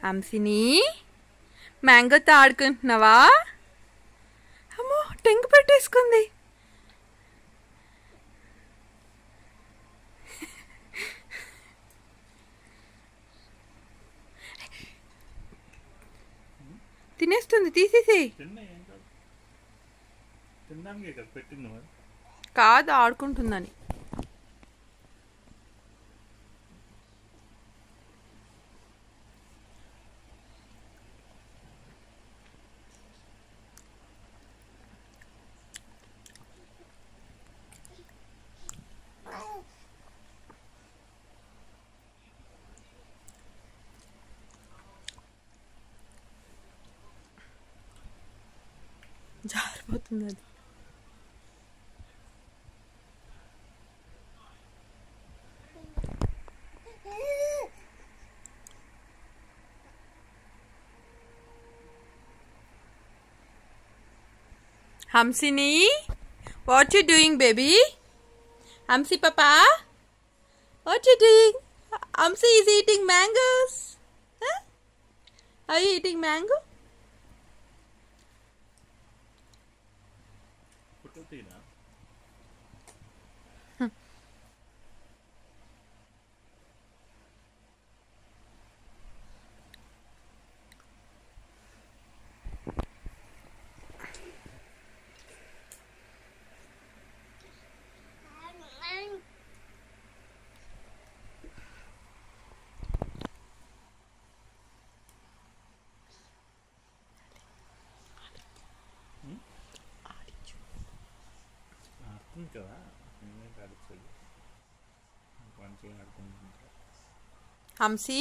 హంసిని మ్యాంగోతో ఆడుకుంటున్నావా? అమ్మో టెంకు పెట్టేసుకుంది. తినేస్తుంది, తీసేసి. కాదు, ఆడుకుంటుందని. జారిపోతుంది అది. Hamsini, what you doing, baby? Hamsi papa, what you doing? Hamsi is eating mangoes. Huh? Are you eating mango? హంసి,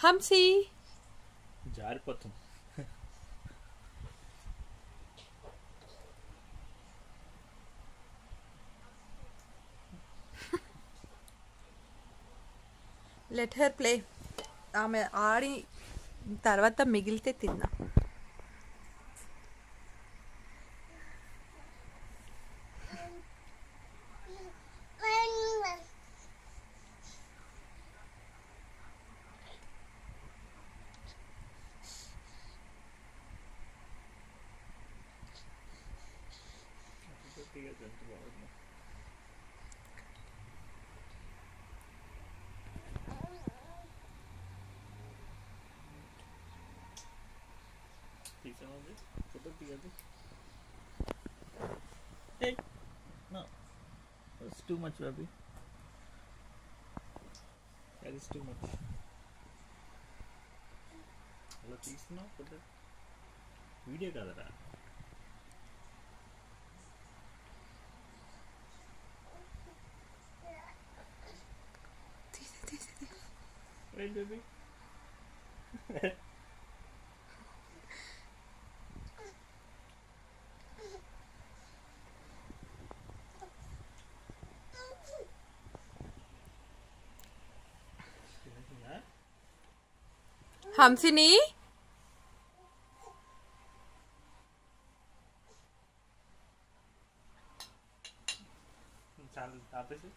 హంసి జారిపోతుంది. Let her play. ఆమె ఆడి తర్వాత మిగిలితే తిన్నా. Hey, no, that's too much, baby. That is too much. Hello, please no, put the video kadara. Wait, baby. Hamsini, చాలు ఆపేసి.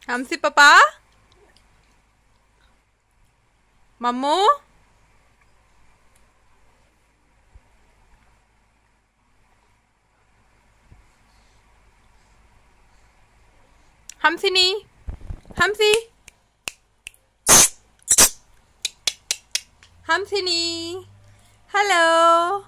హంసి పాపా, మమ్ము Hamsini. Hamsi. Hamsini. Hello.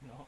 No.